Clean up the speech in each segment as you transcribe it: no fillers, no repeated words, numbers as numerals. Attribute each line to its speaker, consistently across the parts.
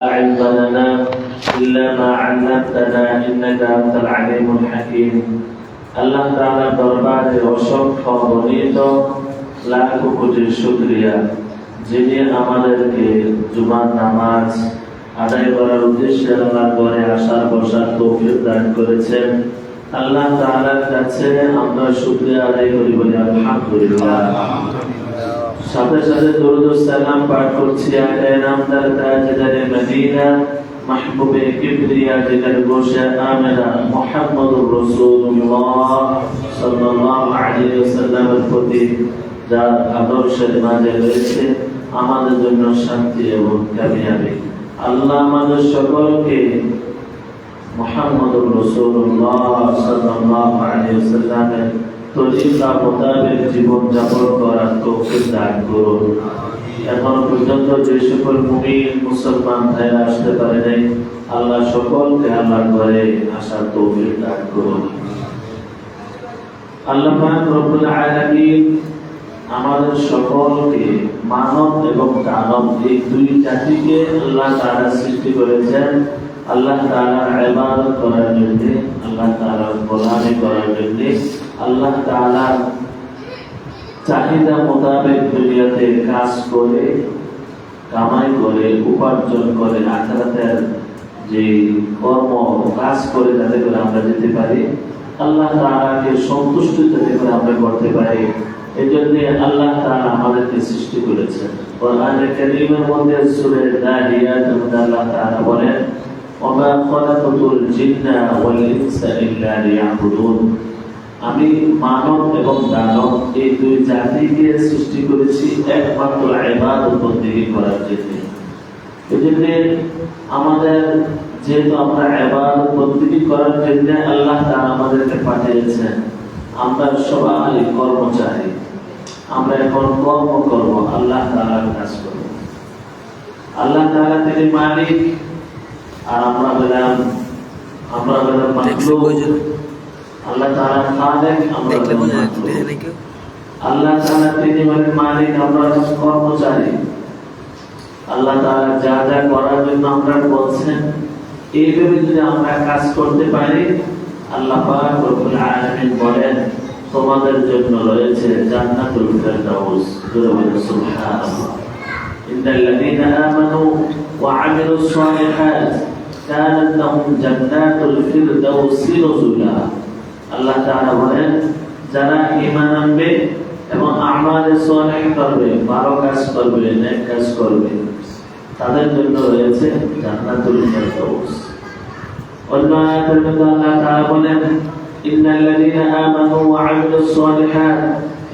Speaker 1: علم لنا إلا ما علمتنا إنك أنت العليم الحكيم আল্লাহ তাআলার দরবারে অসংখ্য গণিত লাখ কোটি শুকরিয়া যিনি আমাদেরকে জুমার নামাজ আদায় করার উদ্দেশ্যে আল্লাহর ঘরে আসার বসার তৌফিক দান করেছেন। আল্লাহ তাআলার কাছে আমরা শুকরিয়া আদায় করি বলি আলহামদুলিল্লাহ। সাথে সাথে দরুদ ও সালাম পাঠ করছি আয়ে নামদার তাজদারে মদিনা মাহবুবে কিবরিয়া জিগার গোশে আমেরা মুহাম্মদুর রাসূলুল্লাহ সাল্লাল্লাহু আলাইহি ওয়াসাল্লামের প্রতি যার আদর্শের মাঝে রয়েছে আমাদের জন্য শান্তি এবং কামিয়াবি। আল্লাহ আমাদের সকলকে মুহাম্মদুর রাসূলুল্লাহ সাল্লাল্লাহু আলাইহি ওয়াসাল্লামের তরিকা মোতাবেক জীবন যাপন করার তৌফিক দান করুন। এখন পর্যন্ত যে সকল মুমিন মুসলমান ভাইরা আসতে পারে নাই, আল্লাহ সকলকে আল্লাহর ঘরে আসার তৌফিক দান করুন। আল্লাহ পাক রব্বুল আলামিন আমাদের সকলকে মানব এবং দানব এই দুই জাতিকে আল্লাহ তাআলা সৃষ্টি করেছেন আল্লাহ তাআলার ইবাদত করার জন্য, আল্লাহ তাআলার গোলামি করার জন্য, আল্লাহ তাআলার চাহিদা মোতাবেক দুনিয়াতে কাজ করে কামাই করে উপার্জন করে আখিরাতের যে কর্ম কাজ করে যাতে করে আমরা যেতে পারি, আল্লাহ তাআলাকে সন্তুষ্ট যাতে করে আমরা করতে পারি, এই জন্য আল্লাহ তাআলা আমাদেরকে সৃষ্টি করেছেন। কোরআনে কারীমের মধ্যে সূরা যারিয়াত আল্লাহ তাআলা বলেন ওমা খালাকাতুল জিন্না ওয়াল ইনসা ইল্লা লিয়াবুদুন, আমি মানব এবং দানব এই দুই জাতিকে সৃষ্টি করেছি একমাত্র ইবাদত বন্দেগী করার জন্য। এজন্য আমাদের যেহেতু আমরা ইবাদত বন্দেগী করার জন্য আল্লাহ তাআলা আমাদেরকে পাঠিয়েছেন, আমরা সবাই কর্মচারী, আমরা এখন কর্ম করব, আল্লাহ তাআলার কাজ করব। আল্লাহ তাআলা তিনি মালিক আর আমরা হলাম মাখলুক। আল্লাহ তাআলা খালেক, আমরা আল্লাহ তাআলা তিনি হলেন মালিক, আমরা কর্মচারী। আল্লাহ তাআলা যা যা করার জন্য আমরা বলছেন এইভাবে যদি আমরা কাজ করতে পারি, আল্লাহ পাক রব্বুল আলামিন বলেন তোমাদের জন্য রয়েছে জান্নাতুল ফিরদাউস। সুবহানাল্লাহ। ইন্নাল্লাযীনা আমানু ওয়া আমিলুস সালিহাত কানাত লাহুম জান্নাতুল ফিরদাউসি নুজুলা। আল্লাহ তাআলা বলেন যারা ঈমান আনবে এবং আমালে সালেহ করবে, ভালো কাজ করবে, নেক কাজ করবে, তাদের জন্য রয়েছে জান্নাতুল ফিরদাউস। অন্য আয়াতের মধ্যে আল্লাহ তাআলা বলেন ইন্নাল্লাযীনা আমানু ওয়া আমিলুস সালিহাত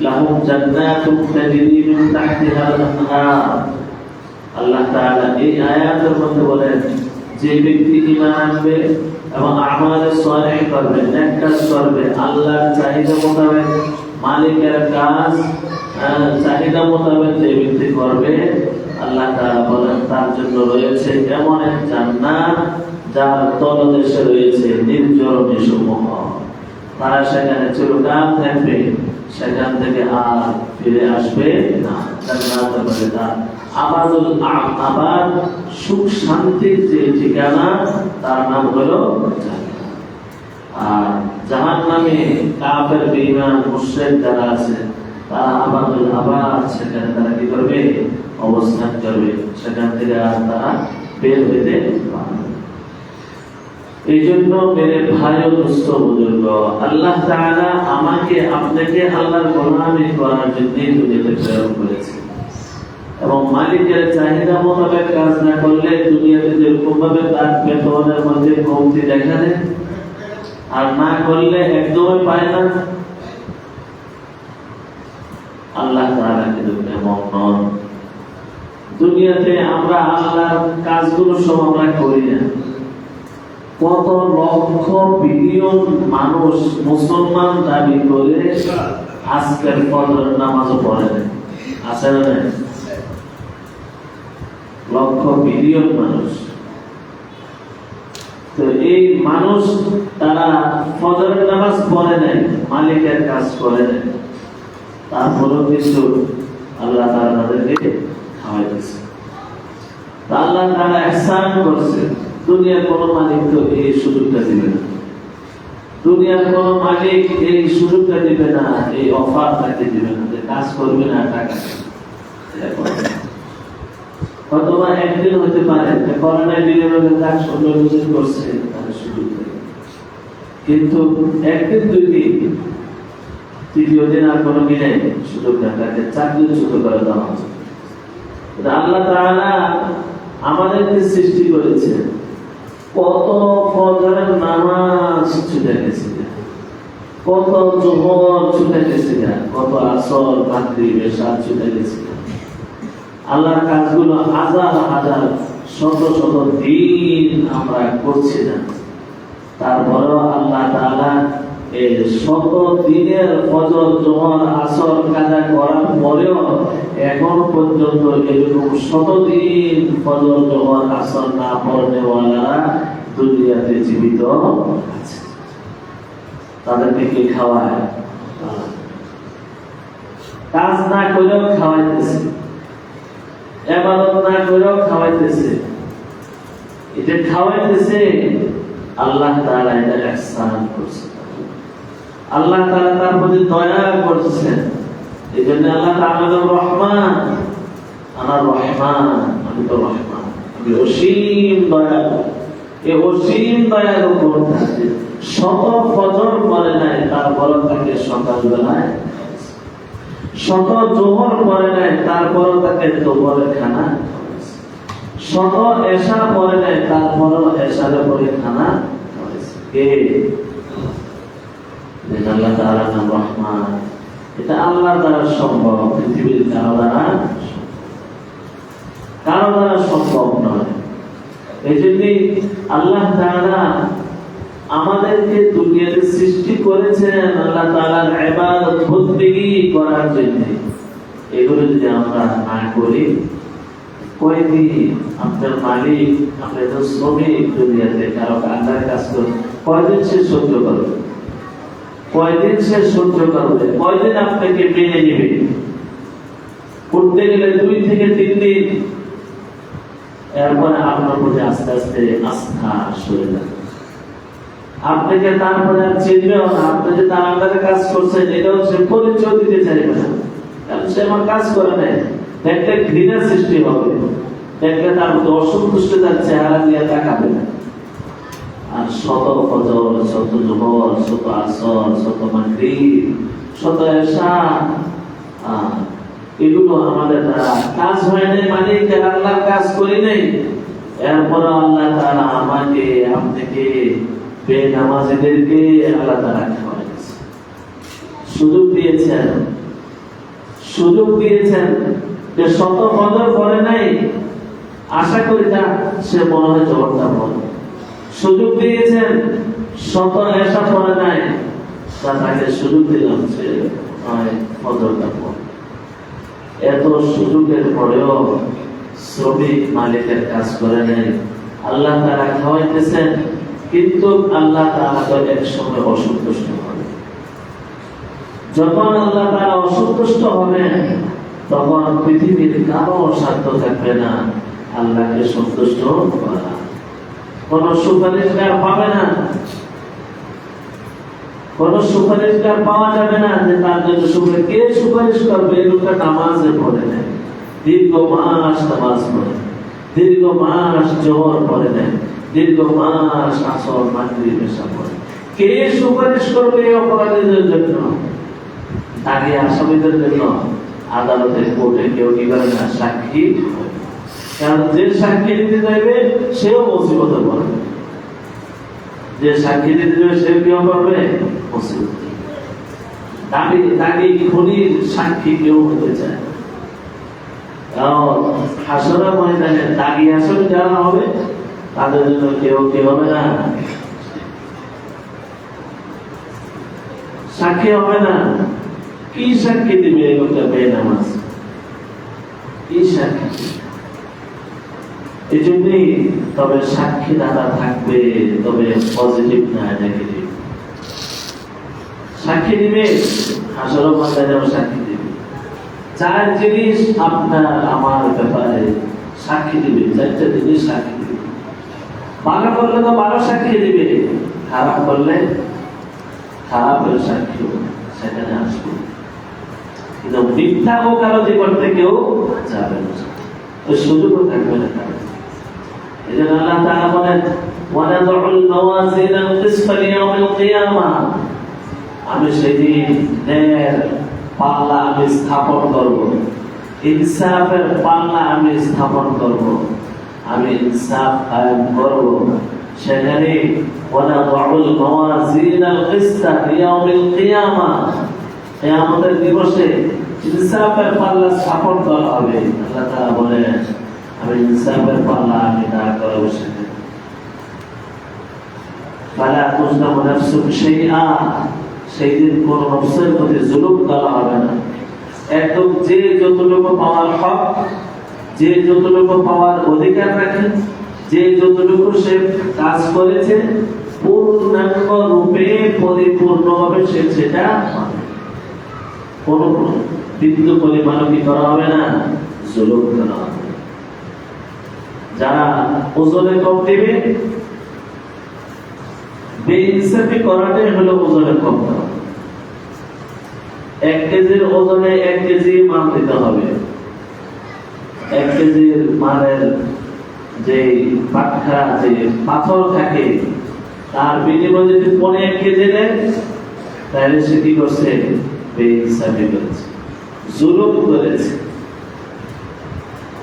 Speaker 1: লাহুম জান্নাতুন তাজরি মিন তাহতিহাল আনহার। আল্লাহ তাআলা এই আয়াতের মধ্যে বলেন যে ব্যক্তি ঈমান আনবে এবং আমালে সালেহ করবে, নেক কাজ করবে, আল্লাহর চাহিদা মোতাবেক মালিকের কাজ চাহিদা মোতাবেক যে ব্যক্তি করবে, আল্লাহ তাআলা বলেন তার জন্য রয়েছে এমন এক জান্নাত যার তলদেশে রয়েছে নির্ঝরণী সমূহ। তারা সেখানে চিরকাল থাকবে, সেখান থেকে আর ফিরে আসবে না। জান্নাতের মধ্যে তার আবাদুল আবাদ সুখ শান্তির যে ঠিকানা তার নাম হলো জান্নাত। আর জাহান্নামে কাফের বেঈমান মুশরিক যারা আছে তারা আবাদুল আবাদ সেখানে তারা কি করবে? অবস্থান করবে, সেখান থেকে আর তারা বের হতে পারবে। এই জন্য মেরে ভাই ও দোস্ত বুজুর্গ, আল্লাহ তাআলা আমাকে আপনাকে আল্লাহর গোলামি করার জন্য দুনিয়াতে প্রেরণ করেছেন এবং মালিকের চাহিদা মোতাবেক কাজ না করলে দুনিয়াতে যেরকম ভাবে তার বেতনের মধ্যে কমতি দেখা দেয়, আর না করলে একদমই পায় না। আল্লাহ তাআলা কিন্তু এমন নন। দুনিয়াতে আমরা আল্লাহর কাজগুলো সব আমরা করি না। কত লক্ষ বিলিয়ন মানুষ মুসলমান দাবি করে আজকের ফজরের নামাজও পড়ে না, আছে না? লক্ষ বিলিয়ন মানুষ। তো এই মানুষ তারা ফজরের নামাজ পড়ে নাই, মালিকের কাজ করে নাই, তারপরেও কিন্তু আল্লাহ তাআলা তাদেরকে খাওয়াইতেছে। আল্লাহ তাআলা ইহসান করছে। দুনিয়ার কোন মালিক তো এই সুযোগটা দিবে না, দুনিয়ার কোন মালিক এই সুযোগটা দিবে না, এই অফার তাকে দিবে না যে কাজ করবে না টাকা অথবা একদিন হতে পারে করোনায় বিনিয়োগের কাজ সুন্দর করছে তার সুযোগ দেবে, কিন্তু একদিন দুই দিন তৃতীয় দিন আর কোনো মিলে সুযোগটা তাকে চাকরিচ্যুত করে দেওয়া হবে। আল্লাহ তাআলা আমাদেরকে সৃষ্টি করেছে, কত ফজরের নামাজ ছুটে গেছে, কত জোহর ছুটে গেছে, কত আসর মাগরিব এশা ছুটে গেছে। আল্লাহর কাজগুলো হাজার হাজার শত শত দিন আমরা করছি না, তারপরেও আল্লাহ তাআলা এই শত দিনের ফজর জোহর আসর কাজা করার পরেও এখন পর্যন্ত এরকম শতদিন ফজর জোহর আসর না পড়নেওয়ালারা দুনিয়াতে জীবিত আছে। তাদেরকে কে খাওয়ায়? কাজ না করেও খাওয়াইতেছে, ইবাদত না করেও খাওয়াইতেছে। এটা খাওয়াইতেছে আল্লাহ তাআলা, এটা ইহসান করছে। আল্লাহ তাআলা তার প্রতি দয়া করছেন। এজন্য আল্লাহ তাআলা রহমান, আমার রহমান, আমি তো রহমান, আমি অসীম দয়ালু। এই অসীম দয়ালু কোনটা? শত ফজর পড়ে নাই তারপর তাকে সকালবেলায়, শত জোহর পড়ে নাই তারপর তাকে দুপুরে খানা, শত এশা পড়ে নাই তারপর এশার পরে খানা। কে? আল্লাহ তাআলা নাম রহমান। এটা আল্লাহ দ্বারা সম্ভব, পৃথিবীর কারো দ্বারা সম্ভব নয়। এই জন্যই আল্লাহ তাআলা আমাদেরকে দুনিয়াতে সৃষ্টি করেছেন আল্লাহ তাআলার ইবাদত বন্দেগী করার জন্য। এগুলো যদি আমরা না করি, কয়দিন আপনার মালিক, আপনার শ্রমিক দুনিয়াতে কারো আল্লাহর কাজ করে কয়দিন সে সহ্য করবে? কয়দিন সে সহ্য করবে? কয়দিন আপনাকে মেনে নেবে? করতে গেলে 2 থেকে 3 দিন, এরপরে আপনার প্রতি আস্তে আস্তে আস্থা সরে যাবে। আপনাকে তারপরে আর চিনবেও না। আপনি যে তার আন্ডারে কাজ করছেন এটাও সে পরিচয় দিতে চাইবে না, কারণ সে আমার কাজ করে নাই। দেখলে ঘৃণা সৃষ্টি হবে, দেখলে তার মধ্যে অসন্তুষ্টতার চেহারা দিয়ে তাকাবে না। আর শত ফজর, শত জোহর, শত আসর, শত মাগরিব, শত এশা, এগুলো আমাদের দ্বারা কাজ হয় নাই, মানে আল্লাহর কাজ করি নাই। এরপর আল্লাহ তাআলা আমাকে, আপনাকে, বেনামাজীদেরকে আল্লাহ তাআলা খাওয়াইছে, সুযোগ দিয়েছেন। সুযোগ দিয়েছেন যে শত ফজর পড়ে নাই, আশা করি না সে মনে হয় জবাবটা পড়ে। সুযোগ দিয়েছেন শত এশা পড়ে নাই, তাকে সুযোগ দিলাম সে ফজরটা পড়ে। এত সুযোগের পরেও শ্রমিক মালিকের কাজ করে নেই, আল্লাহ তাআলা খাওয়াইতেছেন। কিন্তু আল্লাহ তাআলা তো এক সময় অসন্তুষ্ট হবে। যখন আল্লাহ তাআলা অসন্তুষ্ট হবে, তখন পৃথিবীর কারো সাধ্য থাকবে না আল্লাহকে সন্তুষ্ট করা। কোন সুপারিশগার পাবে না, কোন সুপারিশগার পাওয়া যাবে না যে তার জন্য কে সুপারিশ করবে? এই লোকটা নামাজে পড়ে নেয়, দীর্ঘ মাস নামাজ পড়ে, দীর্ঘ মাস জোহর পড়ে নেয়, দীর্ঘ মাস আসর মাগরিব এশা পড়ে। কে সুপারিশ করবে এই অপরাধীদের জন্য? দাগী আসামিদের জন্য আদালতে, কোর্টে কেউ কি করে না? সাক্ষী। কারণ যে সাক্ষী দিতে যাইবে সেও মুসিবতে পড়বে, যে সাক্ষী দিতে যাবে সে কেউ করবে মুসিবত। দাগী খুনির সাক্ষী কেউ হতে চায়। হাসরের ময়দানে দাগী আসামি যারা হবে তাদের জন্য কেউ কি হবে না? সাক্ষী হবে না। কি সাক্ষী দিবে এই লোকটা বেনামাজ? কি সাক্ষী? এই জন্যই তবে সাক্ষী দাতা থাকবে, তবে পজিটিভ না নেগেটিভ। সাক্ষী দিবে, হাসরের ময়দানে সাক্ষী দিবে। 4 জিনিস আপনার আমার ব্যাপারে সাক্ষী দিবে, 4টা জিনিস সাক্ষী দিবে। ভালো করলে তো ভালো সাক্ষী দিবে, খারাপ করলে খারাপের সাক্ষী সেখানে আসবে। কিন্তু মিথ্যা ওকালতি করতে কেউ যাবে না, ওই সুযোগও থাকবে না। এই জন্য আল্লাহ তাআলা বলেন ওয়ানাদুল মাওয়াজিনাল কিসফা লিয়াউমিল কিয়ামা, আমি সেদিন ন্যায়ের পাল্লা আমি স্থাপন করব, ইনসাফের পাল্লা আমি স্থাপন করব, আমি ইনসাফ কায়েম করব। সেখানে ওয়ানাদুল মাওয়াজিনাল কিসফা লিয়াউমিল কিয়ামা, কিয়ামতের দিবসে ইনসাফের পাল্লা স্থাপন করা হবে। আল্লাহ তাআলা বলেন আমি ইনসাফের পাল্লা আমি দাঁড় করাবো সেখানে। ফালা তুজলামু নাফসুন শাইআ, সেই দিন কোন নফসের প্রতি জুলুম করা হবে না। একদম যে যতটুকু পাওয়ার হক, যে যতটুকু পাওয়ার অধিকার রাখে, যে যতটুকু সে কাজ করেছে পূর্ণাঙ্গ রূপে পরিপূর্ণভাবে সে সেটা পাবে। কোন বিন্দু পরিমাণও কি করা হবে না, জুলুম করা হবে। যারা ওজনে কম দিবে, বেইনসাফি করাটাই হলো ওজনে কম করা। 1 কেজির ওজনে 1 কেজি মাল দিতে হবে। 1 কেজির মালের যে পাটখা যে পাথর থাকে তার বিনিময়ে যদি 1 কেজি দেয়, তাহলে সে কি করছে, বেইনসাফি করেছে, জুলুম করেছে।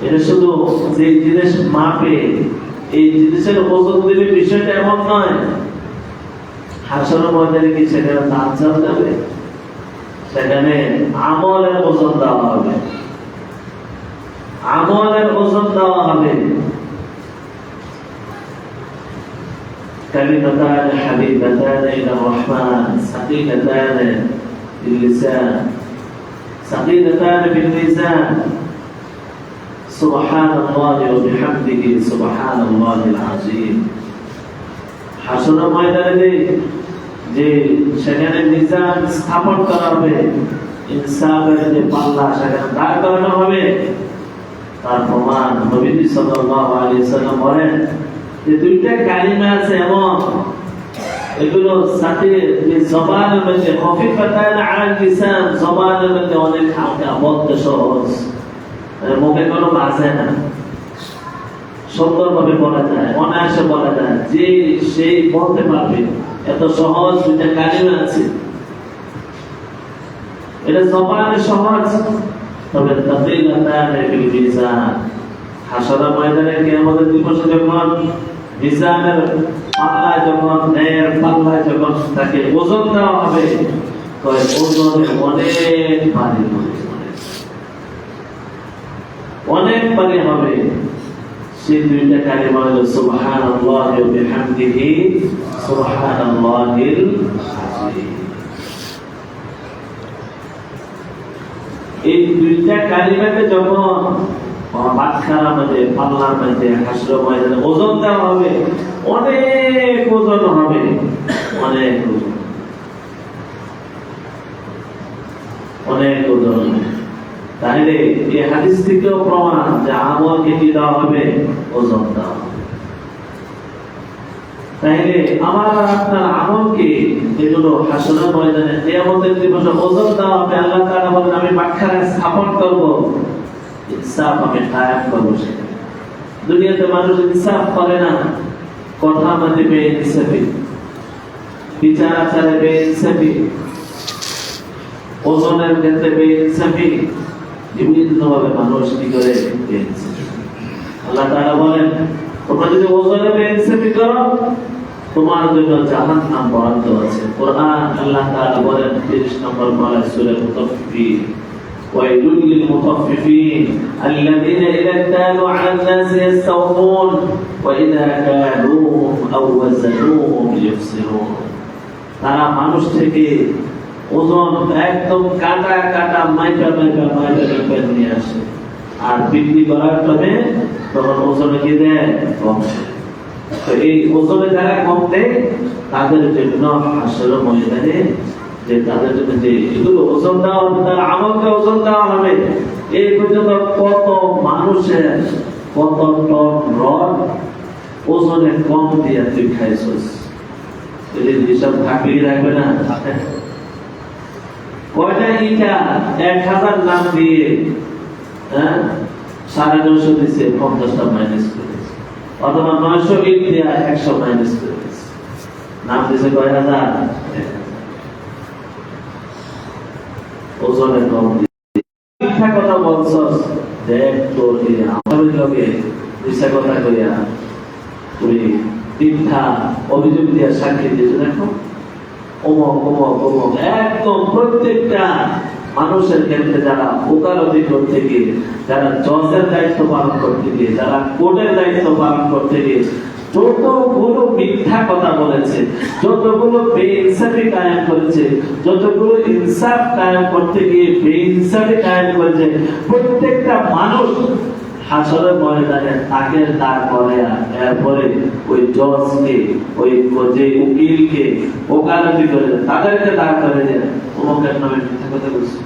Speaker 1: এটা শুধু যে জিনিস মাপে এই জিনিসের ওজন দিবে বিষয়টা এমন নয়। হাসরের ময়দানে কি সেখানে দান চাল যাবে, সেখানে আমলের ওজন দেওয়া হবে, আমলের ওজন দেওয়া হবে। কালিমাতান হাবিবাতান ইলা রহমান সাকিলাতান ফিল লিসান সাকিলাতান ফিল মিজান সুবহানাল্লাহি ওয়া বিহামদিহি সুবহানাল্লাহিল আযীম। হাসরের ময়দানে যে সেখানে মিজান স্থাপন করা হবে, ইনসাফের যে পাল্লা সেখানে দাঁড় করানো হবে, তার প্রমাণ নবী সাল্লাল্লাহু আলাইহি ওয়াসাল্লাম বলেন যে 2টা কালিমা আছে এমন, এগুলো সাথে যে জবানের মধ্যে খফিফাতান আলাল লিসান, জবানের মধ্যে অনেক হালকা, বলতে সহজ, মুখে কোনো বাজে না, সুন্দরভাবে বলা যায়, অনায়াসে বলা যায়, যে সেই বলতে পারবে। এত সহজ 2টা কালিমা আছে, এটা জবানে সহজ, তবে তাকিলাতান ফিল মিজান। হাসরের ময়দানে কিয়ামতের দিবসে যখন মিজানের পাল্লায়, যখন ন্যায়ের পাল্লায় যখন তাকে ওজন দেওয়া হবে, তবে ওজনে অনেক ভারী হবে, অনেক ভারী হবে। সেই 2টা কালিমা হলো সুবহানাল্লাহি ওয়া বিহামদিহি সুবহানাল্লাহিল আযীম। এই 2টা কালিমাকে যখন বাদখানার মধ্যে, পাল্লার মধ্যে, হাসরের ময়দানে ওজন দেওয়া হবে, অনেক ওজন হবে, অনেক ওজন, অনেক ওজন। তাহলে এই হাদিস থেকেও প্রমাণ যে আমলকে কি দেওয়া হবে, ওজন দেওয়া হবে। তাহলে আমার আপনার আমলকে এগুলো হাসরের ময়দানে কিয়ামতের দিবসে ওজন দেওয়া হবে। আল্লাহ তাআলা বলেন আমি বাদখানা স্থাপন করব, ইনসাফ আমি কায়েম করব। সেখানে দুনিয়াতে মানুষ ইনসাফ করে না, কথা মধ্যে বেইনসাফি, বিচার আচারে বেইনসাফি, ওজনের ক্ষেত্রে বেইনসাফি, বিভিন্নভাবে মানুষ কি করে বেইনসাফি। আল্লাহ তাআলা বলেন তোমরা যদি ওজনে বেইনসাফি করো, তোমার জন্য জাহান্নাম বরাদ্দ আছে। কোরআন আল্লাহ তাআলা বলেন 30 নম্বর পারা সূরা মুতাফফিফিন, ওয়াইলুল লিল মুতাফফিফিন আল্লাযীনা ইযা কানু আলান নাসি ইস্তাওফুন ওয়া ইযা কালুহুম আও ওয়াজানুহুম ইউখসিরুন। তারা মানুষ থেকে ওজন একদম কাটা কাটা মাইপা নিয়ে আসে, আর বিক্রি করার পরে তখন ওজনে কি দেয়, কম। তো এই ওজনে যারা কম দেয় তাদের জন্য হাসরের ময়দানে যে তাদের জন্য যে এগুলো ওজন দেওয়া হবে, তার আমলকে ওজন দেওয়া হবে। এই পর্যন্ত কত মানুষের কত টন রড ওজনে কম দিয়ে তুই খাইছস, এদের হিসাব থাকলেই রাখবে না। কয়টা ইটা 1000 নাম দিয়ে 950 দিচ্ছে, 50টা মাইনাস করে, অথবা 900 ইট দিয়ে 100 মাইনাস করে দিচ্ছে, নাম দিচ্ছে কয় হাজার, ওজনে কম দিয়ে। মিথ্যা কথা বলছস, দেখ তোর আমাদের লোকে মিথ্যা কথা কইয়া তুমি মিথ্যা অভিযোগ দিয়া সাক্ষী দিয়েছো, দেখো অমক অমক অমক, একদম প্রত্যেকটা মানুষের ক্ষেত্রে যারা ওকালতি করতে গিয়ে, যারা জজের দায়িত্ব পালন করতে গিয়ে, যারা কোর্টের দায়িত্ব পালন করতে গিয়ে যতগুলো মিথ্যা কথা বলেছে, যতগুলো বেইনসাফি কায়েম করেছে, যতগুলো ইনসাফ কায়েম করতে গিয়ে বেইনসাফি কায়েম করেছে, প্রত্যেকটা মানুষ হাসরের ময়দানে তাকে দাঁড় করায়া এরপরে ওই জজকে, ওই যে উকিলকে ওকালতি করে তাদেরকে দাঁড় করে যে অমুকের নামে মিথ্যা কথা বলছে,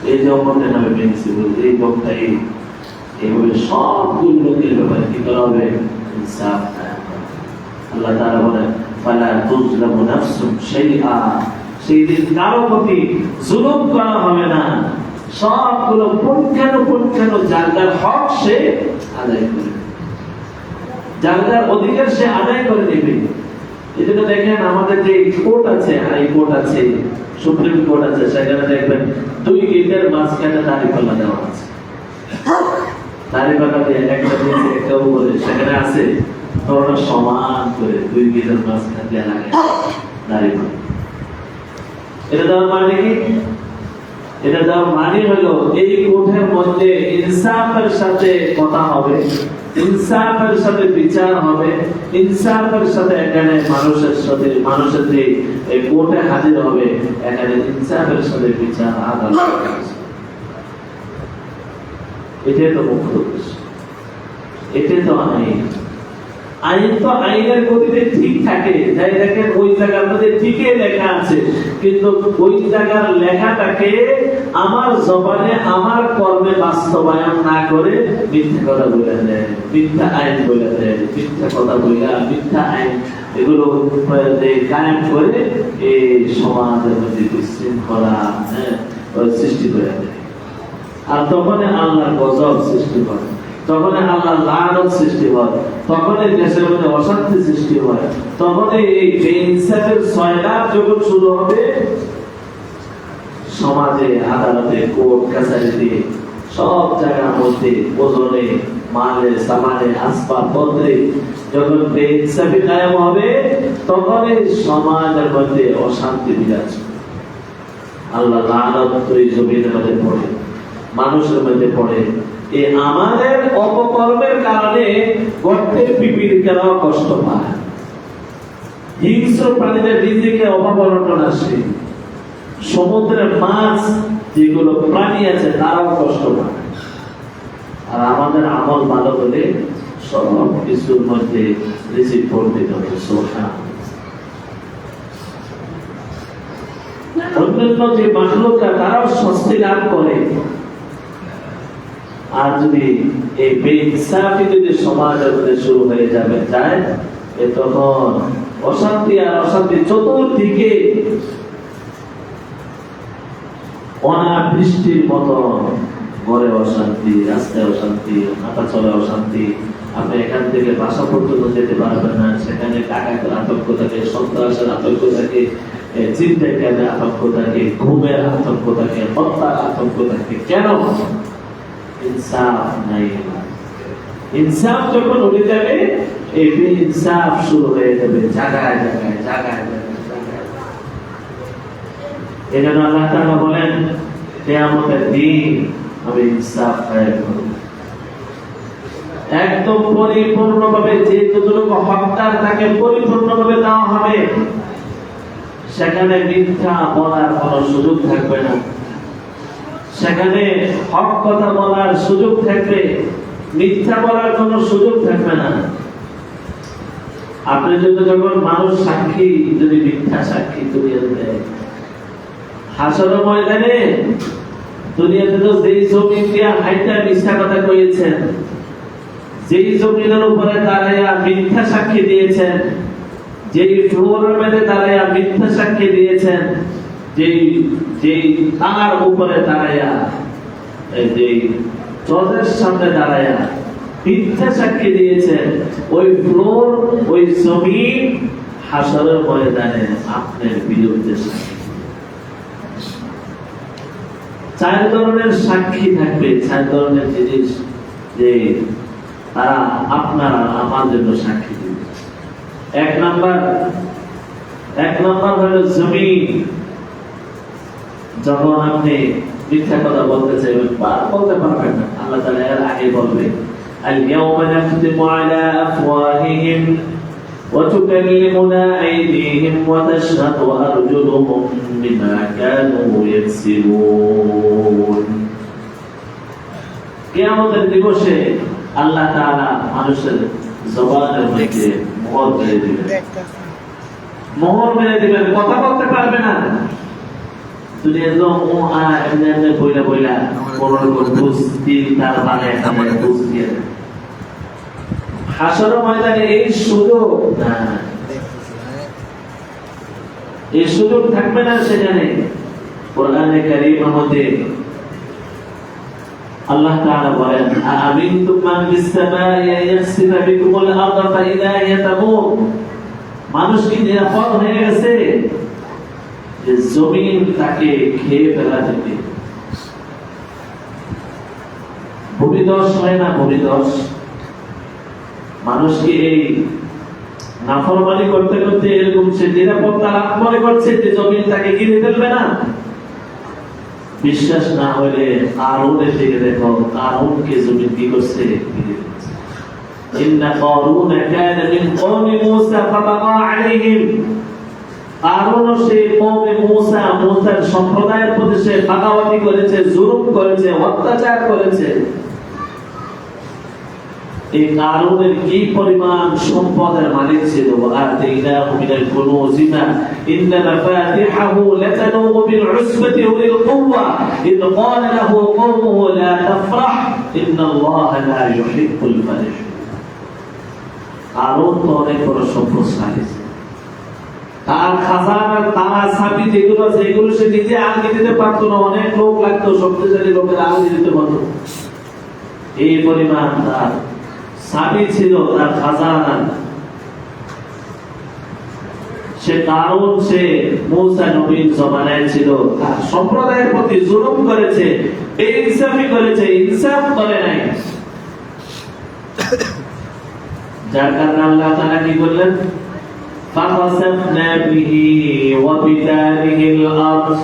Speaker 1: এই যে অমুকের নামে প্রিন্সিপাল, এই লোকটা এইভাবে সবগুলো লোকের ব্যাপারে কি করা হবে, ইনসাফ। আল্লাহ তাআলা বলেন ফালা তুজলামু নাফসুন শাইআ, সেই দিন কারো প্রতি জুলুম করা হবে না, সবগুলো পুঙ্খানুপুঙ্খান যার হক সে আদায় করে, যার অধিকার সে আদায় করে নেবে। এই জন্য দেখেন আমাদের যে কোর্ট আছে, হাই কোর্ট আছে, সুপ্রিম কোর্ট আছে, সেখানে দেখবেন 2 গেটের মাঝখানে দাঁড়িপাল্লা দেওয়া আছে, দাঁড়িপাল্লা দিয়ে একটা দিয়েছে একটা উপরে, সেখানে আছে ওরা সমান করে 2 গেটের মাঝখানে দেওয়া লাগে দাঁড়িপাল্লা। এটা দেওয়ার মানে কি? এটা দেওয়ার মানে হলো এই কোর্টের মধ্যে ইনসাফের সাথে কথা হবে, ইনসাফের সাথে বিচার হবে, ইনসাফের সাথে এখানে মানুষের যে কোর্টে হাজির হবে, এখানে ইনসাফের সাথে বিচার আদালত হবে। এটাই তো মুখ্য উদ্দেশ্য, এটাই তো আইন। আইন তো আইনের গতিতে ঠিক থাকে, যাই দেখেন ওই জায়গার মধ্যে ঠিকই লেখা আছে, কিন্তু ওই জায়গার লেখাটাকে আমার জবানে আমার কর্মে বাস্তবায়ন না করে মিথ্যা কথা বলে দেয়, মিথ্যা আইন বলে দেয়, মিথ্যা কথা বলে মিথ্যা আইন এগুলো কায়েম করে এই সমাজের মধ্যে বিশৃঙ্খলা সৃষ্টি করে দেয়। আর তখন আল্লাহর গজব সৃষ্টি করে, তখন আল্লাহর লানত সৃষ্টি হয়, তখন দেশের মধ্যে অশান্তি সৃষ্টি হয়, তখন এই বেইনসাফের সয়লাব যখন শুরু হবে সমাজে, আদালতে, কোর্ট কাছারিতে, সব জায়গার মধ্যে, ওজনে, মালে, সামানে, আসবাবপত্রে যখন বেইনসাফি কায়েম হবে, তখন সমাজের মধ্যে অশান্তি বিরাজ করে। আল্লাহ লানত এই জমিনের মধ্যে পড়ে, মানুষের মধ্যে পড়ে। আমাদের অপকর্মের কারণে গর্তের পিঁপড়েরাও কষ্ট পায়, হিংস্র প্রাণীদের রিজিকের অভাব অনটন আসে, সমুদ্রের মাছ যেগুলো প্রাণী আছে তারাও কষ্ট পায়। আর আমাদের আমল ভালো হলে সব কিছুর মধ্যে রিজিক বর্ধিত হবে। অন্যান্য যে মাখলুকরা তারাও স্বস্তি লাভ করে। আর যদি এই বেইনসাফি যদি সমাজের মধ্যে শুরু হয়ে যায় তখন অশান্তি আর অশান্তি চতুর্দিকে অনাবৃষ্টির মতো, ঘরে অশান্তি, রাস্তায় অশান্তি, হাঁটা চলে অশান্তি, আপনি এখান থেকে বাসা পর্যন্ত যেতে পারবেন না, সেখানে ডাকাতের আতঙ্ক থাকে, সন্ত্রাসের আতঙ্ক থাকে, চিন্তার আতঙ্ক থাকে, ঘুমের আতঙ্ক থাকে, হত্যার আতঙ্ক থাকে। কেন? ইনসাফ নাই। ইনসাফ যখন উঠে যাবে এই ইনসাফ শুরু হয়ে যাবে জায়গায় জায়গায় জায়গায় জায়গায়। এই জন্য আল্লাহ তাআলা বলেন কিয়ামতের দিন আমি ইনসাফ কায়েম করব, একদম পরিপূর্ণভাবে যে যতটুকু হকদার তাকে পরিপূর্ণভাবে দেওয়া হবে, সেখানে মিথ্যা বলার কোনো সুযোগ থাকবে না, সেখানে হক কথা বলার সুযোগ থাকবে, মিথ্যা বলার কোনো সুযোগ থাকবে না। আপনি যদি যখন মানুষ সাক্ষী যদি মিথ্যা সাক্ষী দুনিয়াতে দেয়, হাসরের ময়দানে দুনিয়াতে তো যেই জমি দিয়া হাইটা মিথ্যা কথা কইছেন যেই জমিনের উপরে দাঁড়াইয়া মিথ্যা সাক্ষী দিয়েছেন, যেই ফ্লোরের মধ্যে দাঁড়াইয়া মিথ্যা সাক্ষী দিয়েছেন, যেই তার উপরে দাঁড়াইয়া যেই জজের সামনে দাঁড়াইয়া মিথ্যা সাক্ষী দিয়েছেন, ওই ফ্লোর, ওই জমিন হাসরের ময়দানে আপনার বিরুদ্ধে সাক্ষী। চার ধরনের সাক্ষী থাকবে, চার ধরনের জিনিস, যে তারা আপনার আমার জন্য সাক্ষী দিবে। এক নাম্বার হলো জমিন। যখন আপনি মিথ্যা কথা বলতে চাইবেন, বলতে পারবেন না, আল্লাহ তাআলা এর আগে বলবে اليوم نختم على أفواههم وتكلمنا أيديهم وتشهد أرجلهم بما كانوا يكسبون। কিয়ামতের দিবসে আল্লাহ তাআলা মানুষের জবানের মধ্যে মোহর মেরে দিবেন, কথা বলতে পারবে না। দুনিয়া তো এমনি বইলা কোন বুঝ দিন তার মানে আমার বুঝ দিয়ে হাসরের ময়দানে এই সুযোগ থাকবে না সেখানে। কোরআনে কারীমের মধ্যে আল্লাহ তাআলা বলেন আমিনতুম মান ফিস সামাই ইয়াসিফা বিকুমুল আরদ ফাইদা হিয়া তামুর। মানুষ কি নিরাপদ হয়ে গেছে যে জমিন তাকে খেয়ে ফেলা যাবে? ভূমিধস হয় না? ভূমিধস মানুষ কি এই নাফরমানি করতে করতে এরকম সে নিরাপত্তা লাভ মনে করছে যে জমিন তাকে ঘিরে ফেলবে না? বিশ্বাস না হলে কারুনের দিকে দেখো, কারুনকে জমিন কি করছে? ইন্না কারুন কানা মিন কওমি মূসা ফাবাগা আলাইহিম। কারুন সে কওমে মূসা, মূসার সম্প্রদায়ের প্রতি সে বাগাওয়াতি করেছে, জুলুম করেছে, অত্যাচার করেছে। এই কারুনের কি পরিমাণ সম্পদের মালিক ছিল! আতাইনাহু মিনাল কুনুজি মা ইন্না মাফাতিহাহু লাতানূ বিল উসবাতি উলিল কুওয়া ইদ ক্বালা লাহু কওমুহু লা তাফরাহ ইন্নাল্লাহা লা ইউহিব্বুল ফারিহ। কারুন তো অনেক বড় সম্পদশালী, তার খাজানার তালা চাবি যেগুলো সে নিজে আলগি দিতে পারতো না, অনেক লোক লাগতো, শক্তিশালী লোকের আলগি দিতে পারতো। এই পরিমাণ তার চাবি ছিল, তার খাজানা। সে কারণ সে মূসা নবীর জমানায় ছিল, তার সম্প্রদায়ের প্রতি জুলুম করেছে, বেইনসাফি করেছে, ইনসাফ করে নাই। যার কারণে আল্লাহ তাআলা কি করলেন? ফাখাসাফনা বিহি ওয়া বিদারিহিল আরদ।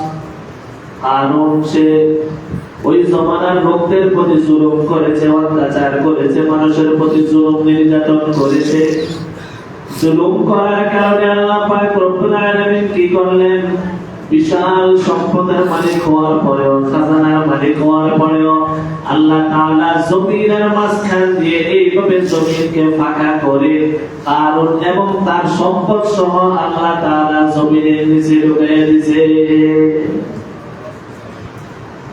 Speaker 1: কারণ সে ওই জমানার লোকদের প্রতি জুলুম করেছে, অত্যাচার করেছে, মানুষের প্রতি জুলুম নির্যাতন করেছে। জুলুম করার কারণে আল্লাহ পাক রব্বুল আলামিন কি করলেন? বিশাল সম্পদের মালিক হওয়ার পরেও, খাজানার মালিক হওয়ার পরেও আল্লাহ তাআলা জমিনের মাঝখান দিয়ে এইভাবে জমিনকে ফাঁকা করে কারণ এবং তার সম্পদ সহ আল্লাহ তাআলা জমিনের নিচে ঢুকিয়ে দিয়েছে।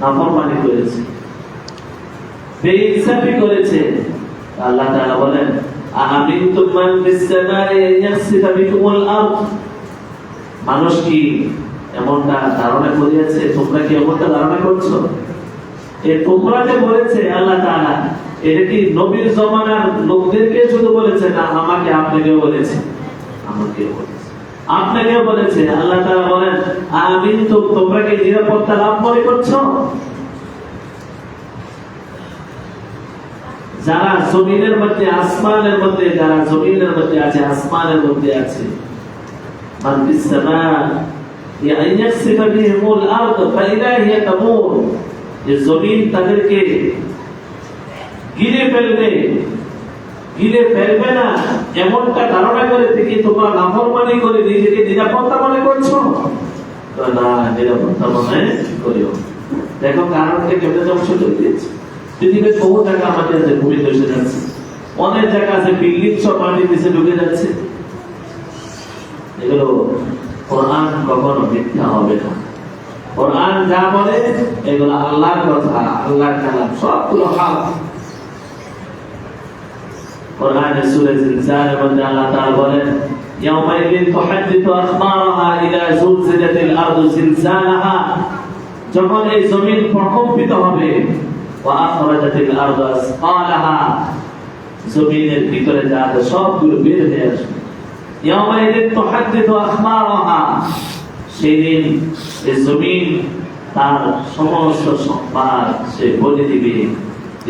Speaker 1: নাফরমানি করেছে, বেইনসাফি করেছে। আল্লাহ তাআলা বলেন আমিনতুম মান ফিস সামাই ইয়াসিফা বিকুমুল আরদ। মানুষ কি এমনটা ধারণা করিয়াছে? তোমরা কি এমনটা ধারণা করছো? তোমরা যে বলেছে আল্লাহ তাআলা, এটা কি নবীর জমানার লোকদেরকে শুধু বলেছে না, আমাকে আপনাকেও বলেছে, আমাকেও বলেছে, আপনাকেও বলেছে। আল্লাহ তাআলা বলেন আমিনতুম, তোমরা কি নিরাপত্তা লাভ মনে করছো? যারা জমিনের মধ্যে, আসমানের মধ্যে, যারা জমিনের মধ্যে আছে, আসমানের মধ্যে আছে, মান ফিস সামা ইয়াসিফা বিহিমুল আরদ ফাইদা হিয়া তামুর। যে জমিন তাদেরকে ঘিরে ফেলবে না, এমনটা ধারণা করে থেকে তোমরা নাফরমানি করে নিজেকে নিরাপত্তা মনে করছো? না, নিরাপত্তা মনে করিও। দেখো কারণকে কেমনে ধ্বংস করে দিয়েছে। পৃথিবীর বহু জায়গা আমাদের আছে ভূমি ধসে যাচ্ছে, অনেক জায়গা আছে বিল্ডিং সব মাটির নিচে ঢুকে যাচ্ছে। এগুলো কোরআন কখনো মিথ্যা হবে না। কোরআন যা বলে এগুলো আল্লাহর কথা, আল্লাহর কালাম, সবগুলো হক। কোরআনে সূরা জিলজালের মধ্যে আল্লাহ তাআলা বলেন ইয়াউমাইযিন তুহাদ্দিসু আখবারাহা ইযা যুলজিলাতিল আরদু জিলজালাহা, যখন এই জমিন প্রকম্পিত হবে, ওয়া আখরাজাতিল আরদু আসকালাহা, জমিনের ভিতরে যা আছে সবগুলো বের হয়ে আসবে। ইয়াউমাইযিন তুহাদ্দিসু আখবারাহা, সেদিন এই জমিন তার সমস্ত সংবাদ সে বলে দিবে,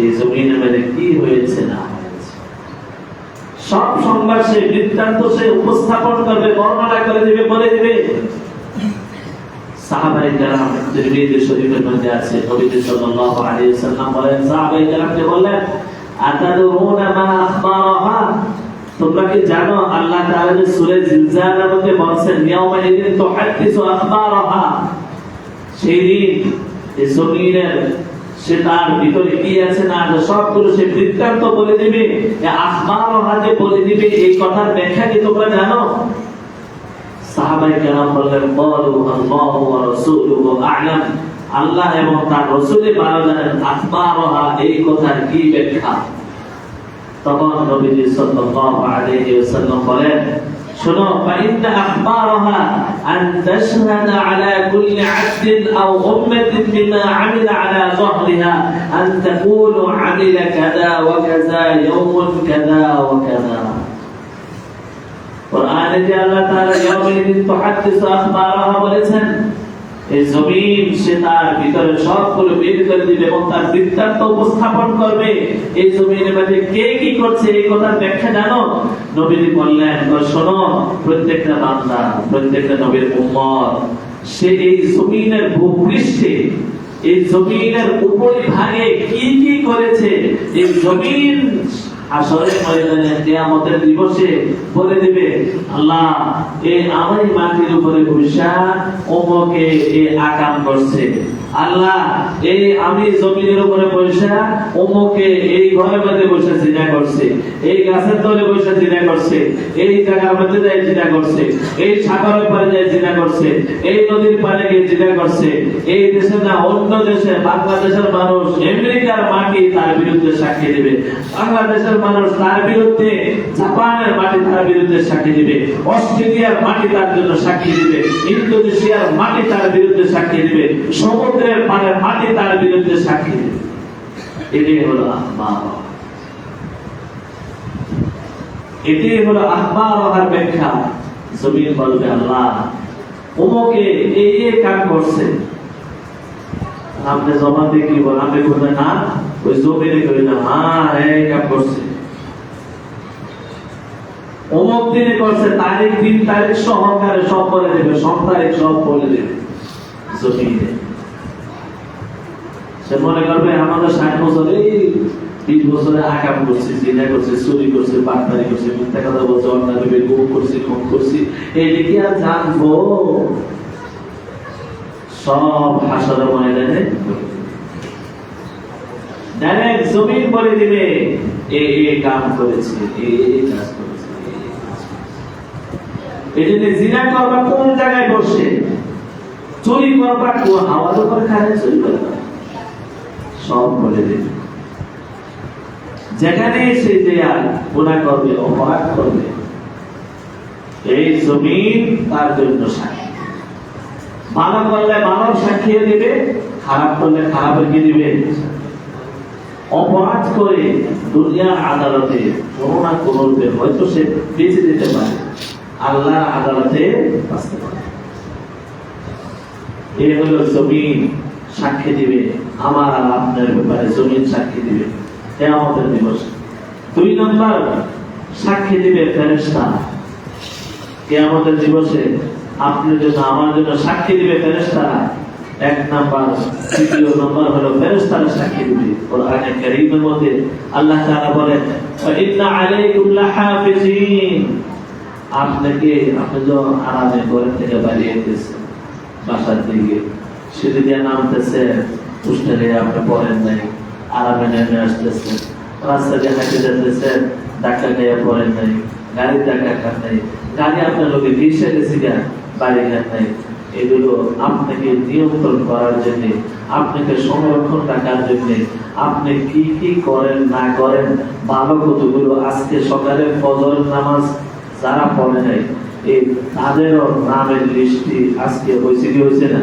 Speaker 1: এই জমিনের মধ্যে কি হয়েছে না হয়েছে, সব সংবাদ সে বৃত্তান্ত সে উপস্থাপন করবে, বর্ণনা করে দিবে, বলে দিবে। সাহাবায়ে কেরাম তিরমিজি শরীফের মধ্যে আছে, নবী সাল্লাল্লাহু আলাইহি ওয়াসাল্লাম বলেন, সাহাবায়ে কেরামকে বললেন, আতাদরুনা মা আখবারাহা, তোমরা কি জানো আল্লাহ তাআলা যে সূরা জিলজালের মধ্যে বলেছেন ইয়াউমাইযিন তুহাদ্দিসু আখবারাহা, সেই দিন এই জমিনের সে তার ভিতরে কি আছে না আছে সবগুলো সে বৃত্তান্ত বলে দিবে। এই আখবারাহা যে বলে দিবে, এই কথার ব্যাখ্যা কি তোমরা জানো? সাহাবায়ে কেরাম বললেন, ক্বালু আল্লাহু ওয়া রাসূলুহু আ'লাম, আল্লাহ এবং তার রাসূলই ভালো জানেন আখবারাহা এই কথার কি ব্যাখ্যা। তখন নবীজি সাল্লাল্লাহু আলাইহি ওয়াসাল্লাম বলেন, শোনো, ফাইন্না আখবারাহা আন তাশহাদা আলা কুল্লি আবদিন আও উম্মাতিন বিমা আমিলা আলা যহরিহা আন তাকুলু আমিলা কাযা ওয়া কাযা ইয়াওমুন কাযা ওয়া কাযা। কোরআনে যে আল্লাহ তাআলা ইয়াউমাইযিন তুহাদ্দিসু আখবারাহা বলেছেন, এই জমিন সে তার ভিতরে সবগুলো বের করে দিবে এবং তার বৃত্তান্ত উপস্থাপন করবে। এই জমিনের মধ্যে কে কি করছে এই কথার ব্যাখ্যা জানো? নবীজি বললেন, শোনো, প্রত্যেকটা বান্দা, প্রত্যেকটা নবীর উম্মত, সে এই জমিনের ভূপৃষ্ঠে, এই জমিনের উপরিভাগে কি কি করেছে, এই জমিন হাসরের ময়দানে কিয়ামতের দিবসে বলে দিবে, আল্লাহ এই আমার মাটির উপরে বসা অমুকে এই আকাম করছে, আল্লাহ এই আমি জমিনের উপরে বসা অমুকে এই ঘরের মধ্যে বসে জিনা করছে, এই গাছের তলে বসে জিনা করছে, এই জায়গার মধ্যে যায় জিনা করছে, এই সাগরের পাড়ে যায় জিনা করছে, এই নদীর পাড়ে গিয়ে জিনা করছে। এই দেশে না অন্য দেশে, বাংলাদেশের মানুষ আমেরিকার মাটি তার বিরুদ্ধে সাক্ষী দিবে, বাংলাদেশের মানুষ তার বিরুদ্ধে জাপানের মাটি তার বিরুদ্ধে সাক্ষী দিবে, অস্ট্রেলিয়ার মাটি তার জন্য সাক্ষী দিবে, ইন্দোনেশিয়ার মাটি তার বিরুদ্ধে সাক্ষী দিবে, সমুদ্রের পাড়ের মাটি তার বিরুদ্ধে সাক্ষী দিবে। এটাই হলো আখবারাহা, এটাই হলো আখবারাহার ব্যাখ্যা। জমিন বলবে, আল্লাহ অমুকে এই এই কাজ করছে, আপনি জমা দিয়ে কি বলেন? আপনি বলবেন না, ওই জমিনে কই না, হ্যাঁ এই কাজ করছে, অমুক দিনে করছে, তারিখ দিন তারিখ সহকারে সব বলে দেবে, সব তারিখ সব বলে দেবে জমিনে। সে মনে করবে আমাদের 60 বছরে 20 বছরে আকাম করছি, জিনা করছি, চুরি করছি, বাটপারি করছি, মিথ্যা কথা বলছি, অন্যায় ভেবে গুম করছি, খুন করছি, এইটা কি আর জানবো? সব হাসরের ময়দানে ডাইরেক্ট জমিন বলে দিবে, এই কাম করেছে, এই কাজ করেছে। এই জন্য জিনা করবা কোন জায়গায় বসে, চুরি করবা কোন হাওয়ার উপর খায়, চুরি করবা সব বলে দেবে। যেখানে সে দেয়াল গুনাহ করবে, অপরাধ করবে, এই জমিন তার জন্য সাক্ষী। ভালো করলে ভালো সাক্ষী দিবে, খারাপ করলে খারাপের কি দিবে। অপরাধ করে দুনিয়ার আদালতে কোনো না কোনো হয়তো সে বেঁচে যেতে পারে, আল্লাহর আদালতে বাঁচতে পারে। এই হলো জমিন সাক্ষী দিবে, আমার আর আপনার ব্যাপারে জমিন সাক্ষী দিবে কিয়ামতের দিবসে। 2 নম্বর সাক্ষী দিবে ফেরেশতা কিয়ামতের দিবসে, আপনার জন্য আমার জন্য সাক্ষী দিবে ফেরেশতারা। 1 নম্বর। 2 নম্বর হলো ফেরেশতারা সাক্ষী দিবে। কোরআনে কারীমের মধ্যে আল্লাহ তাআলা বলেন, ইন্না আলাইকুম লাহাফিজিন, আপনি যখন আরামে ঘর থেকে বেরিয়ে গেছেন বাসার দিকে, সিঁড়ি দিয়ে নামতেছে, উঠতে আপনি পড়েন নাই, আরামে নেমে আসতেছেন, রাস্তা দিয়ে হাঁটে যেতেছেন, ধাক্কা খেয়ে পড়েন নাই, গাড়ির ধাক্কা খান নাই, গাড়ি আপনার লোকে ভিসে গেছি গা, বাড়ি ঘাট নাই, এগুলো আপনাকে নিয়ন্ত্রণ করার জন্য, আপনাকে সংরক্ষণ রাখার জন্য, আপনি কি কি করেন না করেন, ভালো কতগুলো আজকে সকালে ফজর নামাজ যারা পড়ে নাই এই তাদেরও নামের লিস্টটি আজকে হয়েছে কি হয়েছে না?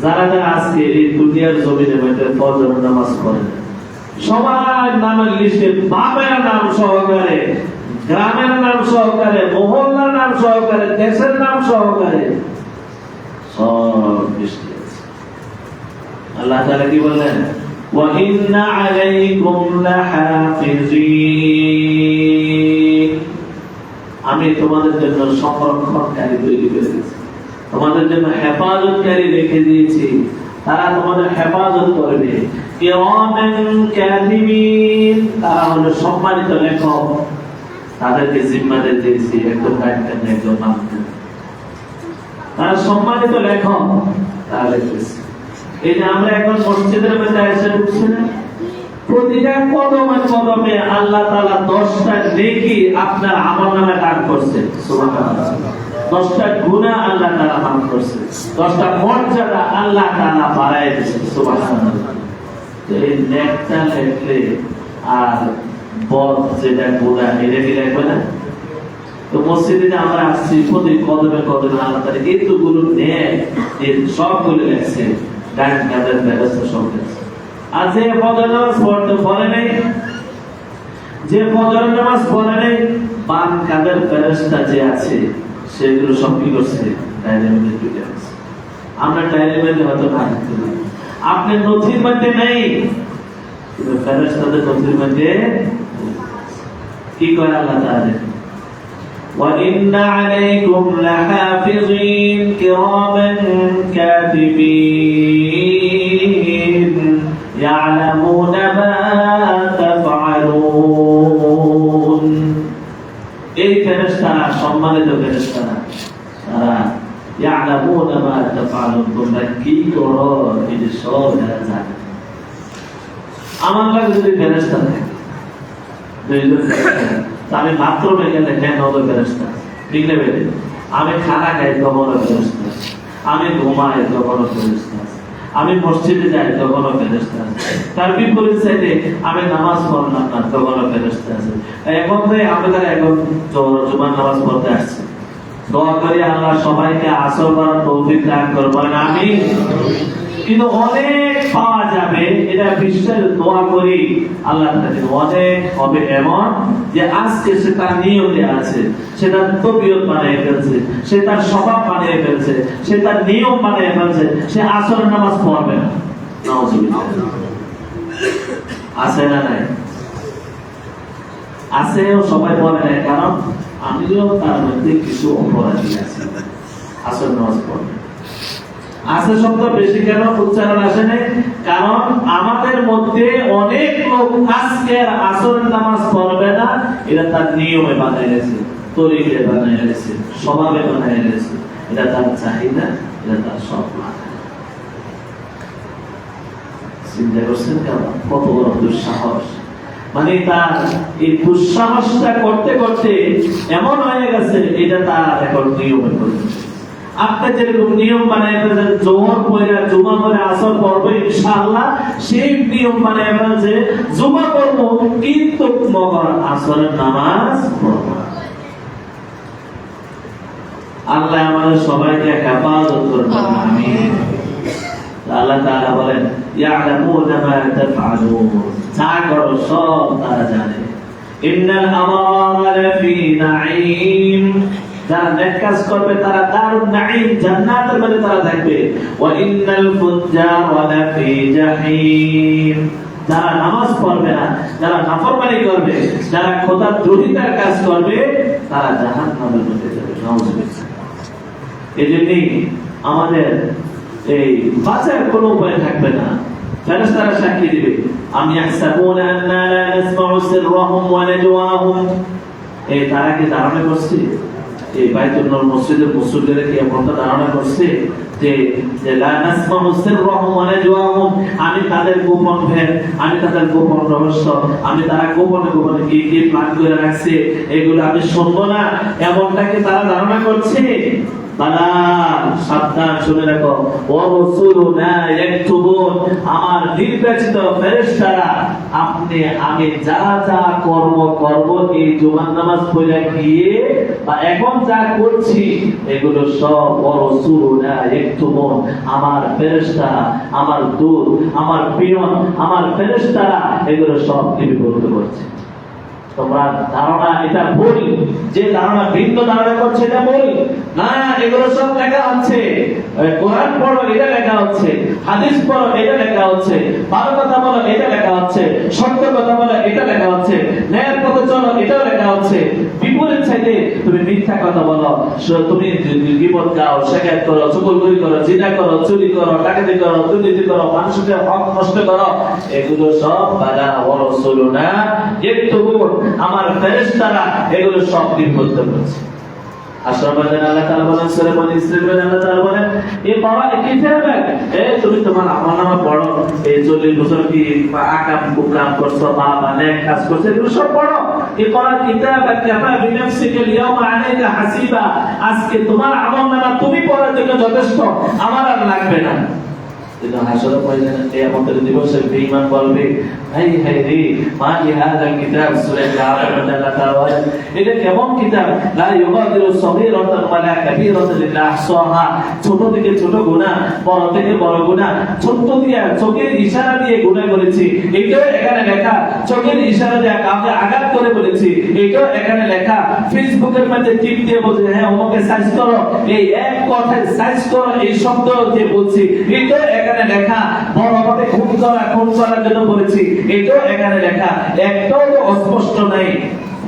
Speaker 1: যারা যারা আজকে এই দুনিয়ার জমিনে মধ্যে ফজর নামাজ পড়ে না সবার নামের লিস্টে বাপের নাম সহকারে, গ্রামের নাম সহকারে, মহল্লার নাম সহকারে, দেশের নাম সহকারে সব লিস্টে আছে। আল্লাহ তাআলা কি বলেন? ওয়া ইন্না আলাইকুম লাহাফিজিন, আমি তোমাদের জন্য সংরক্ষণকারী তৈরি করে দিয়েছি, তোমাদের জন্য হেফাজতকারী রেখে দিয়েছি, তারা তোমাদের হেফাজত করবে। কিরামান কাতিবিন, তারা হলো সম্মানিত লেখক, তাদেরকে জিম্মাদার দিয়েছি, একদম গাইডেন একদম মানতে, তারা সম্মানিত লেখক, তারা লিখতেছে। এই যে আমরা এখন মসজিদের মধ্যে এসে ঢুকছি না, প্রতিটা কদমে কদমে আল্লাহ তাআলা 10টা নেকি আপনার আমলনামায় দান করছে। সুবহানাল্লাহ। 10টা গুনাহ আল্লাহ তাআলা মাফ করছে, 10টা মর্যাদা আল্লাহ তাআলা বাড়ায় দিয়েছে। সুবহানাল্লাহ। এই নেকটা লেখলে আর বদ যেটা গুনাহ এটা কি লাগবে না? তো মসজিদে আমরা আসছি, প্রতি কদমে কদমে আল্লাহ তাআলা এতগুলো নেক এই সবগুলো লেখছে, গান গাদের ব্যবস্থা সব লেখছে। আর যে ফজর নামাজ পড়তে পারে নাই, যে ফজর নামাজ পড়ে নাই, বাম কাদের ফেরেশতা যে আছে সেগুলো সব কি করছে? ডায়েরির মধ্যে লিখে রাখছে। আমরা ডায়েরির মধ্যে হয়তো না লিখতে পারি, আপনি নথির মধ্যে নেই, কিন্তু ফেরেশতাদের নথির মধ্যে কি করে আল্লাহ তাআলা? وَإِنَّ عَلَيْكُمْ لَحَافِظِينَ كِرَامًا كَاتِبِينَ يَعْلَمُونَ مَا تَفْعَلُونَ। এই ফেরেশতারা সম্মানিত ফেরেশতারা, তারা يَعْلَمُونَ مَا تَفْعَلُونَ, তোমরা কি করো এটা সব এরা জানে। আমার কাছে যদি ফেরেশতা থাকে, আমি বাথরুমে গেলে নজর ফেরেশতা, ঠিক না? আমি খানা খাই তখনও ফেরেশতা, আমি ঘুমাই তখনও ফেরেশতা, আমি মসজিদে যাই তখনও ফেরেশতা আছে। তার বিপরীত সাইডে আমি নামাজ পড়লাম না তখনও ফেরেশতা আছে। এখন আমাদের এখন জুমার নামাজ পড়তে আসছে, দোয়া করি আল্লাহ সবাইকে আসর করার তৌফিক দান করবেন, আমিন। কিন্তু অনেক পাওয়া যাবে এটা বিশ্বাস, দোয়া করি আল্লাহ তাআলা অনেক হবে এমন যে আজকে সে তার নিয়তে আছে, সে তার তবিয়ত বানিয়ে ফেলছে, সে তার স্বভাব বানিয়ে ফেলছে, সে তার নিয়ম বানিয়ে ফেলছে, সে আসর নামাজ পড়বে না। নাউজুবিল্লাহ। আছে না নাই? আছে, সবাই বলে না, কারণ আমিও তার মধ্যে কিছু অপরাধী আছে, আসর নামাজ পড়বে। আছে শব্দ বেশি কেন উচ্চারণ আসে না? কারণ আমাদের মধ্যে অনেক লোক আজকের আসর নামাজ পড়বে না, এটা তার নিয়মে বানায় গেছে, তরিকে বানায় গেছে, স্বভাবে বানায় গেছে, এটা তার চাহিদা, এটা তার স্বপ্ন। চিন্তা করছেন কত বড় দুঃসাহস? মানে তার এই দুঃসাহসটা করতে করতে এমন হয়ে গেছে এটা তার এখন নিয়মে পরিণত। আপনি যেরকম নিয়ম বানায় ফেলেছেন জোহর পড়ে জুমা পড়ে আসর পড়বো ইনশাআল্লাহ, সেই নিয়ম বানায় ফেলেছে জুমা পড়বো কিন্তু মগর আসরের নামাজ পড়বো। আল্লাহ আমাদের সবাইকে হেফাজত করবেন, আমিন। আল্লাহ তাআলা বলেন ইয়ালামুনা মা তাফআলুন, যা করো সব তারা জানে। ইন্নাল আবরারা লাফি নাঈম, যারা নেক কাজ করবে তারা দারুন নাঈম জান্নাতের মধ্যে তারা থাকবে। ওয়া ইন্নাল ফুজ্জারা লাফি জাহিম, যারা নামাজ পড়বে না, যারা নাফরমানি করবে, যারা খোদার দ্রোহিতার কাজ করবে, তারা জাহান্নামের মধ্যে যাবে। নাউজুবিল্লাহ। এজন্যই আমাদের এই বাঁচার কোনো উপায় থাকবে না। ফেরেশতারা সাক্ষী দিবে, আম ইয়াহসাবুনা আন্না লা নাসমাউ সিররাহুম ওয়া নাজওয়াহুম, এই তারা কি ধারণা করছে এই বাইতুল নূর মসজিদের মুসল্লিরা কি এমনটা ধারণা করছে যে লা নাসমাউ সিররাহুম ওয়া নাজওয়াহুম, আমি তাদের গোপন ভেদ, আমি তাদের গোপন রহস্য, আমি তারা গোপনে গোপনে কি কি প্ল্যান করে রাখছে এগুলো আমি শুনবো না, এমনটাকে তারা ধারণা করছে। বালা, সাবধান, শুনে রাখো, ওয়া রাসূলুনা ইয়াকতুবুন, আমার নির্বাচিত ফেরেশতারা আপনি আমি যা যা কর্ম করব এই জুমার নামাজ পড়ে গিয়ে বা এখন যা করছি এগুলো সব ওয়া রাসূলুনা ইয়াকতুবুন, আমার ফেরেশতারা, আমার দূত, আমার পিয়ন, আমার ফেরেশতারা এগুলো সব লিপিবদ্ধ করছে। তোমরা ধারণা এটা ভুল, যে ধারণা ভিন্ন ধারণা করছে এটা ভুল না, এগুলো সব লেখা হচ্ছে। কোরআন পড়ো এটা লেখা হচ্ছে, হাদিস পড়ো এটা লেখা হচ্ছে, ভালো কথা বলো এটা লেখা হচ্ছে, সত্য কথা বলো এটা লেখা হচ্ছে, ন্যায়ের পথে চলো এটাও লেখা হচ্ছে। বিপরীত সাইডে তুমি মিথ্যা কথা বলো, তুমি গীবত গাও, শিকায়ত করো, চুগলখড়ি করো, জিনা করো, চুরি করো, ডাকাতি করো, দুর্নীতি করো, মানুষের হক নষ্ট করো, এগুলো সব বালা ওয়া রাসূলুনা ইয়াকতুবুন, আমার ফেরেশতারা এগুলো সব লিপিবদ্ধ করছে। আশরাফাজান আল্লাহ তাআলা বলেন, সূরা বনী ইসরাঈল আল্লাহ তাআলা বলেন, এই বাবা কিতাবাক, তুমি তোমার আমলনামা পড়ো, এই 40 বছর কি আকাম কুকাম করছো, বাবা নেক কাজ করছো, এগুলো সব পড়ো। এই পড়া কিতাবাক কাফা বিনাফসিকা আল-ইয়াওমা আলাইকা হাসিবা, আজকে তোমার আমলনামা তুমি পড়ার জন্য যথেষ্ট, আমার আর লাগবে না। কিন্তু হাসরের ময়দানে কিয়ামতের দিবসে বেঈমান বলবে, হাই হাই রে, মা কি হাযা কিতাব, সূরা আল-আরাফ আল্লাহ তাআলা বলেন, এটা কেমন কিতাব, লা ইউগাদিরু সগীরাতান ওয়ালা কাবীরাতান ইল্লা আহসাহা, ছোট থেকে ছোট গুনাহ, বড় থেকে বড় গুনাহ, ছোট দিয়ে চোখের ইশারা দিয়ে গুনাহ করেছি, এটাও এখানে লেখা, চোখের ইশারা দিয়ে কাউকে আঘাত করে বলেছি, এটাও এখানে লেখা, ফেসবুকের মধ্যে টিপ দিয়ে বলছে হ্যাঁ ওকে সাইজ করো, এই এক কথায় সাইজ করো এই শব্দ দিয়ে বলছি, এটাও এখানে লেখা, বড় পথে খুন করার জন্য বলেছি, এটাও এখানে লেখা, একটাও তো অস্পষ্ট নাই।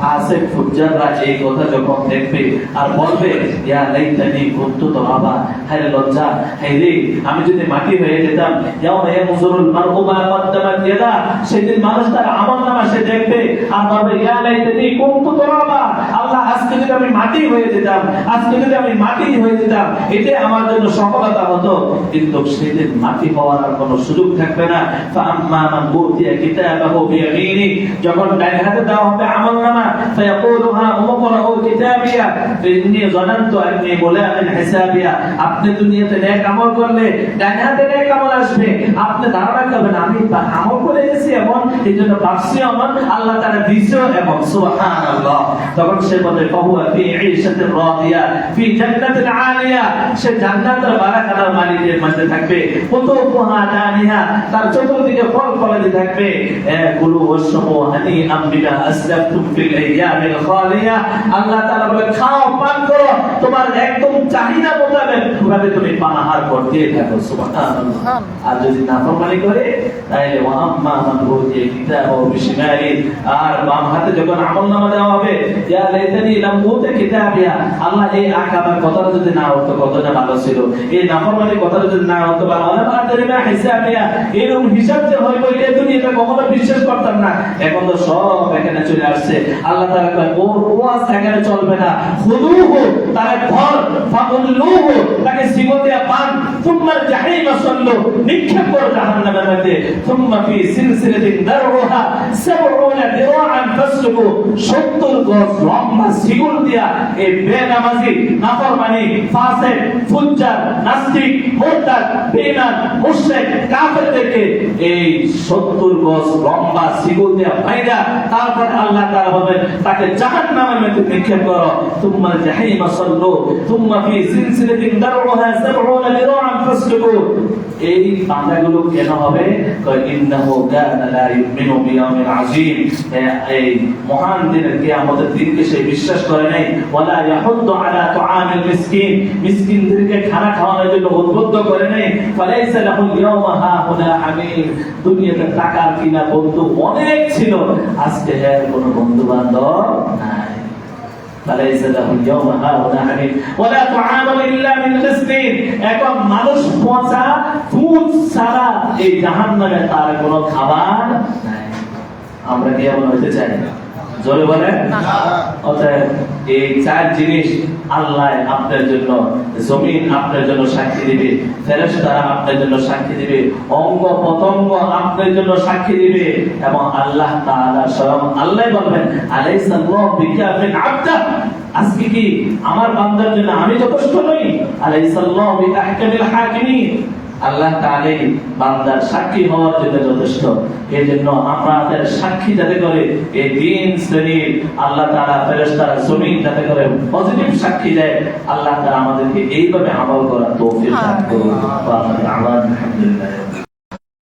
Speaker 1: ফাসিক ফুজ্জাররা এই কথা যখন দেখবে আর বলবে, ইয়া লাইতানি কুনতু তুরাবা, হায় লজ্জা, হায় রে আমি যদি মাটি হয়ে যেতাম। ইয়াউমা ইয়ানজুরুল মারউ মা কদ্দামাত ইয়াদা, সেদিন মানুষ তার আমলনামা সে দেখবে আর বলবে, ইয়া লাইতানি কুনতু তুরাবা, আল্লাহ আজকে যদি আমি মাটি হয়ে যেতাম, আজকে যদি আমি মাটি হয়ে যেতাম, এটা আমার জন্য সফলতা হতো। কিন্তু সেদিন মাটি হওয়ার আর কোনো সুযোগ থাকবে না। ফাআম্মা মান উতিয়া কিতাবাহু বিয়ামিনি, যখন ডান হাতে দেওয়া হবে আমলনামা, فيقولها اقرؤوا كتابيا إني ظننت أني ملاق حسابيا, আপনি দুনিয়াতে নেক আমল করলে ডান হাতে নেক আমল আসবে, আপনি ধারণা করবেন আমি আমল করে গেছি এমন, এইজন্য ভাবছি এমন, আল্লাহ তাআলা দিয়েছেও এমন, সুবহানাল্লাহ। তখন সে বলে, ফাহুয়া ফি ঈশাতির রাদিয়া ফি জান্নাতিন আলিয়া, সে জান্নাতের বারাকার মালিকের মধ্যে থাকবে, কুতুবুহা দানিহা, তার চতুর্দিকে ফল ফলাদি থাকবে, কুলু ওয়াশরাবু হানিআম বিমা আসলাফতুম ফিল আইয়ামিল খালিয়া, আল্লাহ তাআলা বলে খাও পান করো, তোমার একদম চাহিদা মোতাবেক ভাবে তুমি পানাহার করতে থাকো, সুবহানাল্লাহ। আর যদি নাফরমানি করে তাহলে ওয়া আম্মা মান উতিয়া কিতাবাহু বিশিমালি, আর বাম হাতে যখন আমলনামা দেওয়া হবে, ইয়া লাইতানি লাম উতা কিতাবিয়া, আল্লাহ এই আকামের কথাটা যদি না হতো কতটা ভালো ছিল, এই নাফরমানি কথাটা যদি না হতো ভালো হলো, আর তারিমা হিসাবিয়া, এরকম হিসাব যে হইব এটা দুনিয়াতে কখনো বিশ্বাস করতাম না, এখন তো সব এখানে চলে আসছে। আল্লাহ তাআলা কয় ওর ওয়াজ এখানে চলবে না, খুদুহু, তারে ধর, ফাকুলুহু, তাকে সিগতে পান, সুম্মা জাহিম সাল্লু, নিক্ষেপ করো জাহান্নামের মধ্যে, সুম্মা ফি সিলসিলাতিন দারউহা 70 দিরাআন ফাসলুকু, 70 গজ লম্বা শিকল দিয়া এই বেনামাজি, নাফরমানি, ফাসিক, ফুজ্জার, নাস্তিক, মুরতাদ, বেঈমান, মুশরিক, কাফেরদেরকে এই 70 গজ লম্বা শিকল দিয়া বাইরা, তারপর আল্লাহ তাআলা বলেন তাকে জাহান্নামের মধ্যে নিক্ষেপ করো, সুম্মা জাহিম সাল্লু, সুম্মা ফি সিলসিলাতিন দারউহা 70 দিরাআন ফাসলুকু। এই বান্দাগুলো কেন হবে? কয় ইন্নাহু কানা লা ইউমিনু বিয়াউমিল আযীম, এই মহান দিনের কিয়ামতের দিনকে সে বিশ্বাস করে নাই, ওয়ালা ইয়াহুদ্দু আলা তুআমিল মিসকিন, মিসকিনদেরকে খানা খাওয়ানোর জন্য উদ্বুদ্ধ করে নাই, ফালাইসা লাহুল ইয়াওমা হাহুনা হামীম, দুনিয়াতে টাকার কিনা বন্ধু অনেক ছিল, আজকে এর কোনো বন্ধু বান্ধব নাই। فليس له اليوم هاهنا حميم ولا طعام الا من غسلين, এখন মানুষ পচা ফুড ছাড়া এই জাহান্নামে তার কোনো খাবার নাই। আমরা কি এমন হতে চাই? জোরে বলেন অতএব এই চার জিনিস আল্লাহ আপনার জন্য, জমিন আপনার জন্য সাক্ষী দিবে, ফেরেশতারা আপনার জন্য সাক্ষী দিবে, অঙ্গ প্রত্যঙ্গ আপনার জন্য সাক্ষী দিবে, এবং আল্লাহ তাআলা স্বয়ং আল্লাহ বলবেন আলাইসাল্লাহু বিকাফিন আবদা, আজকে কি আমার বান্দার জন্য আমি যথেষ্ট নই? আলাইসাল্লাহু বিআহকামিল হাকিমিন, আল্লাহ তাআলাই বান্দার সাক্ষী হওয়ার জন্য যথেষ্ট। এই জন্য আমাদের সাক্ষী যাতে করে এই দিন শ্রেণীর আল্লাহ তাআলা ফেরেশতারা জমিন যাতে করে পজিটিভ সাক্ষী দেয়, আল্লাহ তাআলা আমাদেরকে এইভাবে আমল করার তৌফিক দান করুন। আলহামদুলিল্লাহ।